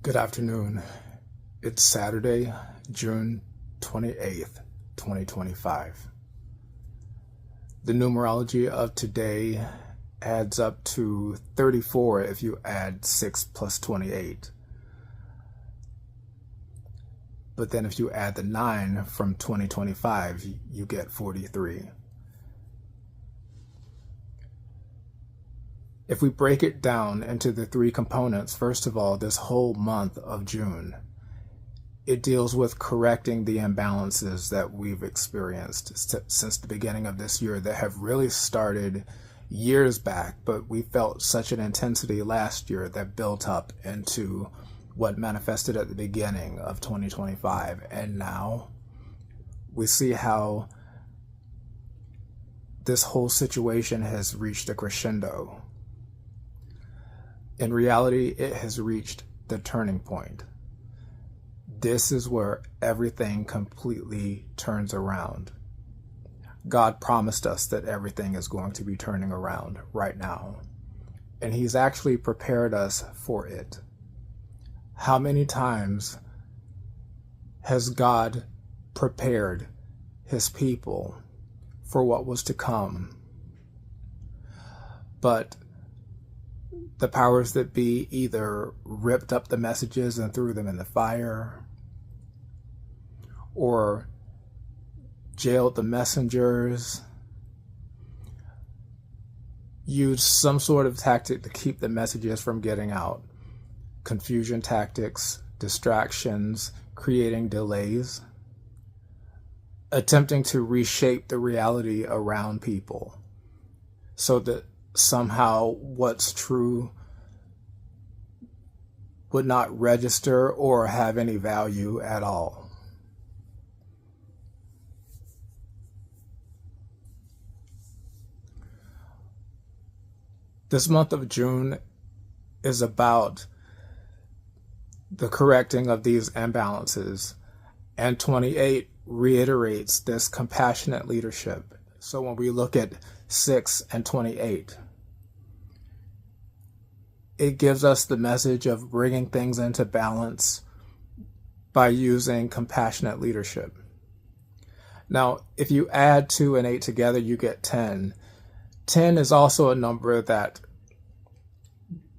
Good afternoon. It's Saturday, June 28th, 2025. The numerology of today adds up to 34 if you add 6 plus 28. But then if you add the 9 from 2025, you get 43. If we break it down into the three components, first of all, this whole month of June, it deals with correcting the imbalances that we've experienced since the beginning of this year that have really started years back, but we felt such an intensity last year that built up into what manifested at the beginning of 2025. And now we see how this whole situation has reached a crescendo. In reality, it has reached the turning point. This is where everything completely turns around. God promised us that everything is going to be turning around right now, and He's actually prepared us for it. How many times has God prepared His people for what was to come? But the powers that be either ripped up the messages and threw them in the fire, or jailed the messengers, used some sort of tactic to keep the messages from getting out. Confusion tactics, distractions, creating delays, attempting to reshape the reality around people so that somehow what's true would not register or have any value at all. This month of June is about the correcting of these imbalances, and 28 reiterates this compassionate leadership. So when we look at 6 and 28, it gives us the message of bringing things into balance by using compassionate leadership. Now, if you add 2 and 8 together, you get 10. 10 is also a number that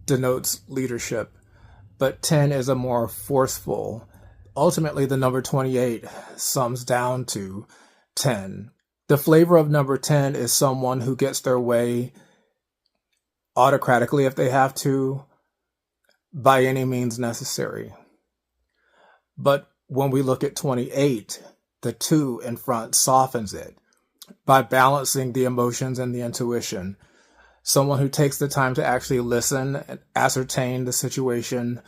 denotes leadership, but 10 is a more forceful. Ultimately, the number 28 sums down to 10. The flavor of number 10 is someone who gets their way autocratically if they have to, by any means necessary. But when we look at 28, the 2 in front softens it by balancing the emotions and the intuition. Someone who takes the time to actually listen and ascertain the situation,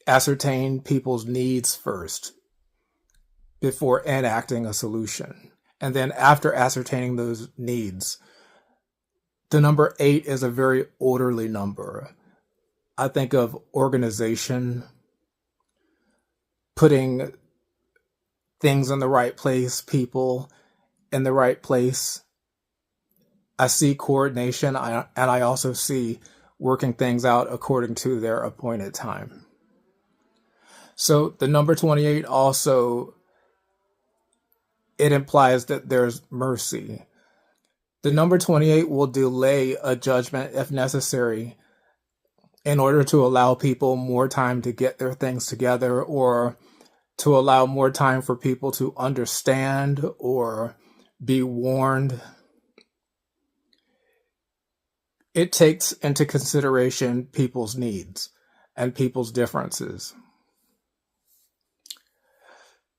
ascertain people's needs first before enacting a solution. And then after ascertaining those needs, the number 8 is a very orderly number. I think of organization, putting things in the right place, people in the right place. I see coordination, and I also see working things out according to their appointed time. So the number 28 also, it implies that there's mercy. The number 28 will delay a judgment if necessary in order to allow people more time to get their things together, or to allow more time for people to understand or be warned. It takes into consideration people's needs and people's differences.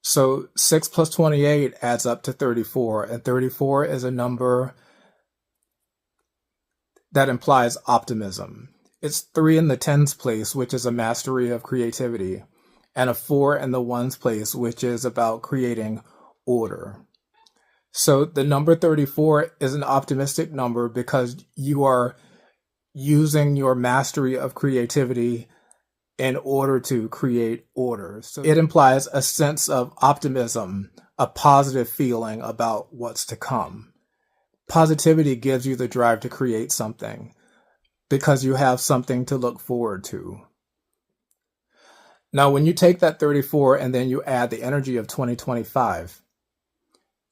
So 6 plus 28 adds up to 34, and 34 is a number that implies optimism. It's 3 in the tens place, which is a mastery of creativity, and a 4 in the ones place, which is about creating order. So the number 34 is an optimistic number because you are using your mastery of creativity in order to create order. So it implies a sense of optimism, a positive feeling about what's to come. Positivity gives you the drive to create something because you have something to look forward to. Now, when you take that 34 and then you add the energy of 2025,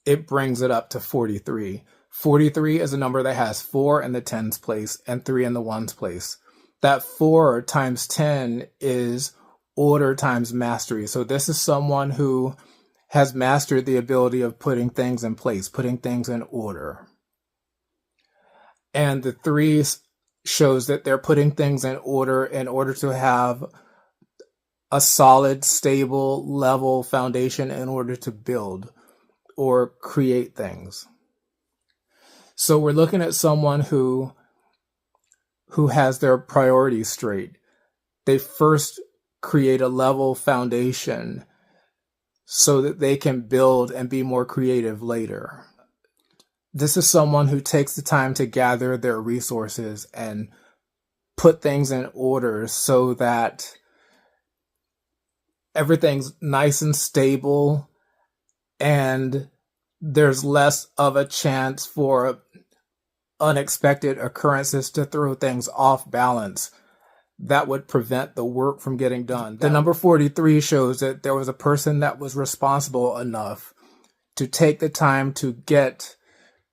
it brings it up to 43. 43 is a number that has 4 in the tens place and 3 in the ones place. That 4 times 10 is order times mastery. So this is someone who has mastered the ability of putting things in place, putting things in order. And the 3 shows that they're putting things in order to have a solid, stable, level foundation in order to build or create things. So we're looking at someone who has their priorities straight. They first create a level foundation so that they can build and be more creative later. This is someone who takes the time to gather their resources and put things in order so that everything's nice and stable and there's less of a chance for unexpected occurrences to throw things off balance that would prevent the work from getting done. The number 43 shows that there was a person that was responsible enough to take the time to get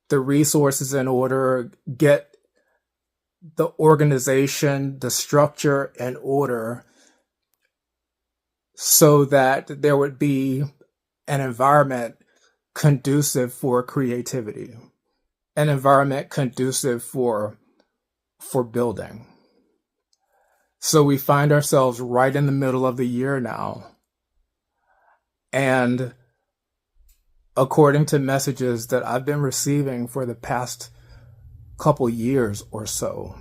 the resources in order, get the organization, the structure in order, so that there would be an environment conducive for creativity, an environment conducive for building. So we find ourselves right in the middle of the year now. And according to messages that I've been receiving for the past couple years or so,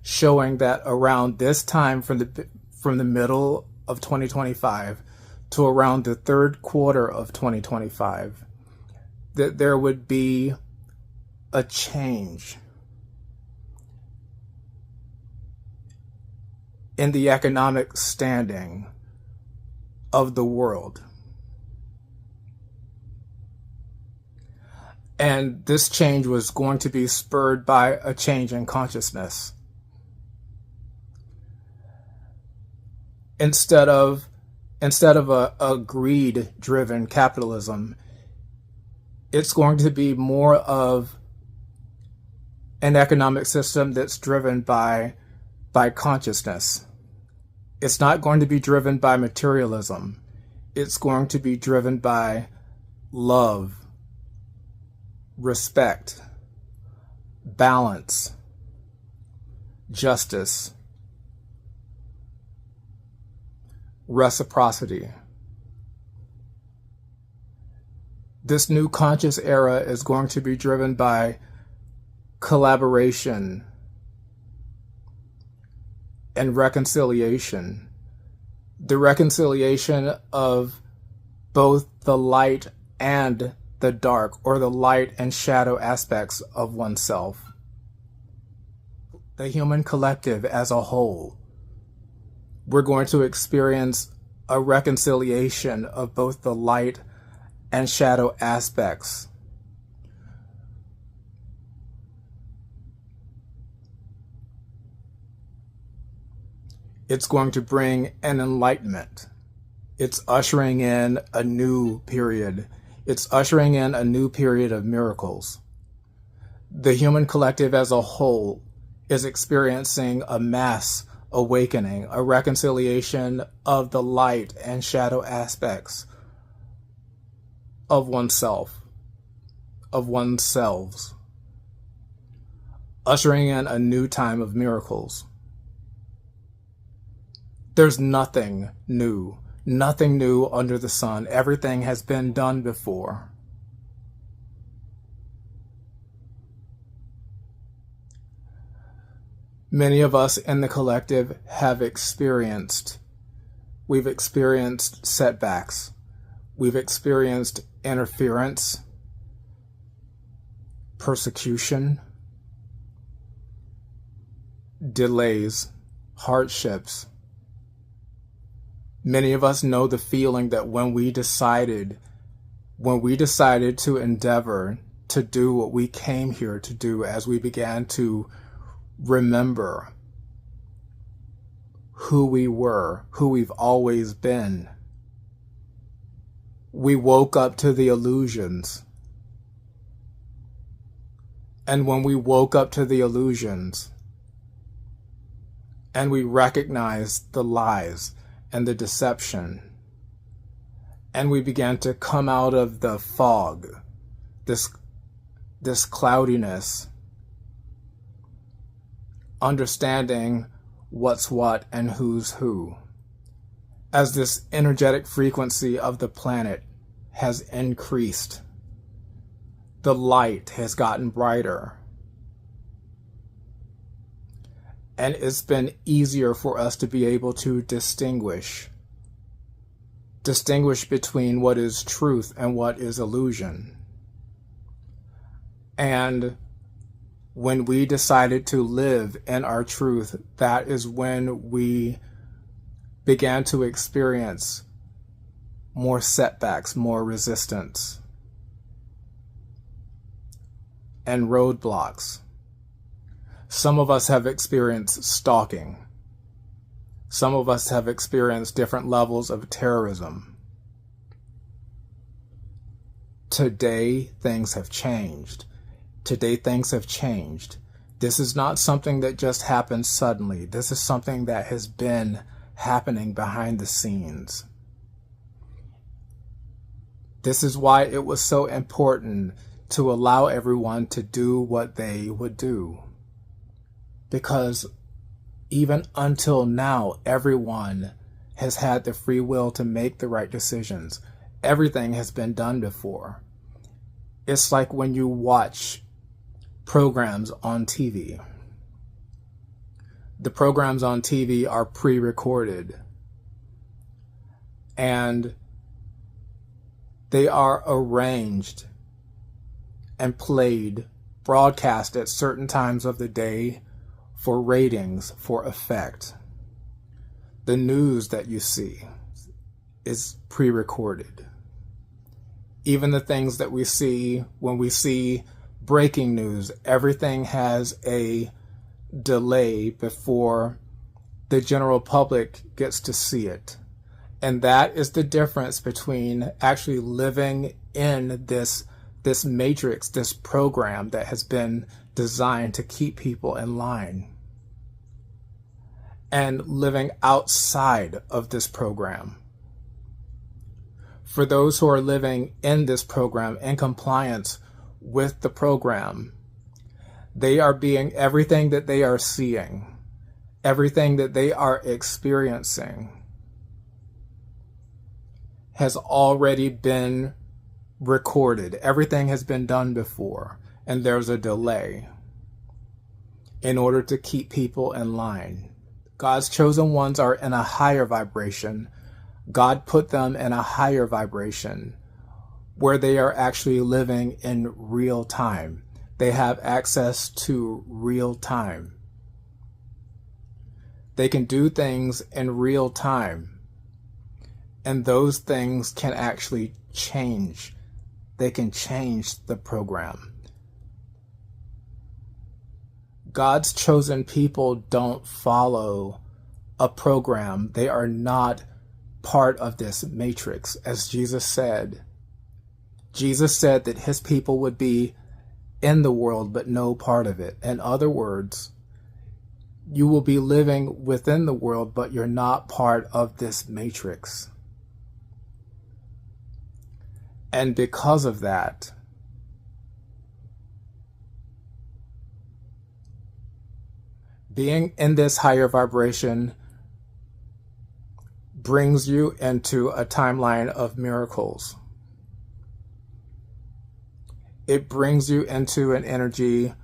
showing that around this time from the middle of 2025 to around the third quarter of 2025, that there would be a change in the economic standing of the world. And this change was going to be spurred by a change in consciousness. Instead of a greed-driven capitalism, it's going to be more of an economic system that's driven by consciousness. It's not going to be driven by materialism. It's going to be driven by love, respect, balance, justice, reciprocity. This new conscious era is going to be driven by collaboration and reconciliation. The reconciliation of both the light and the dark, or the light and shadow aspects of oneself. The human collective as a whole. We're going to experience a reconciliation of both the light and shadow aspects. It's going to bring an enlightenment. It's ushering in a new period. It's ushering in a new period of miracles. The human collective as a whole is experiencing a mass awakening, a reconciliation of the light and shadow aspects of oneself, of oneselves, ushering in a new time of miracles. There's nothing new under the sun. Everything has been done before. Many of us in the collective we've experienced setbacks. We've experienced interference, persecution, delays, hardships. Many of us know the feeling that when we decided to endeavor to do what we came here to do, as we began to remember who we were, who we've always been. We woke up to the illusions. And when we woke up to the illusions, and we recognized the lies and the deception, and we began to come out of the fog, this cloudiness, understanding what's what and who's who, as this energetic frequency of the planet has increased, the light has gotten brighter, and it's been easier for us to be able to distinguish between what is truth and what is illusion. And when we decided to live in our truth, that is when we began to experience more setbacks, more resistance, and roadblocks. Some of us have experienced stalking. Some of us have experienced different levels of terrorism. Today, things have changed. Today, things have changed. This is not something that just happened suddenly. This is something that has been happening behind the scenes. This is why it was so important to allow everyone to do what they would do. Because even until now, everyone has had the free will to make the right decisions. Everything has been done before. It's like when you watch programs on TV. The programs on TV are pre-recorded, and they are arranged and played, broadcast at certain times of the day for ratings, for effect. The news that you see is pre-recorded. Even the things that we see when we see breaking news, everything has a delay before the general public gets to see it. And that is the difference between actually living in this matrix, this program that has been designed to keep people in line, and living outside of this program. For those who are living in this program, in compliance with the program, they are being, everything that they are seeing, everything that they are experiencing has already been recorded. Everything has been done before, and there's a delay in order to keep people in line. God's chosen ones are in a higher vibration. God put them in a higher vibration where they are actually living in real time. They have access to real time. They can do things in real time, and those things can actually change. They can change the program. God's chosen people don't follow a program. They are not part of this matrix, as Jesus said. Jesus said that his people would be in the world, but no part of it. In other words, you will be living within the world, but you're not part of this matrix. And because of that, being in this higher vibration brings you into a timeline of miracles. It brings you into an energy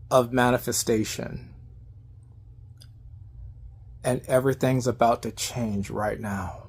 of manifestation. And everything's about to change right now.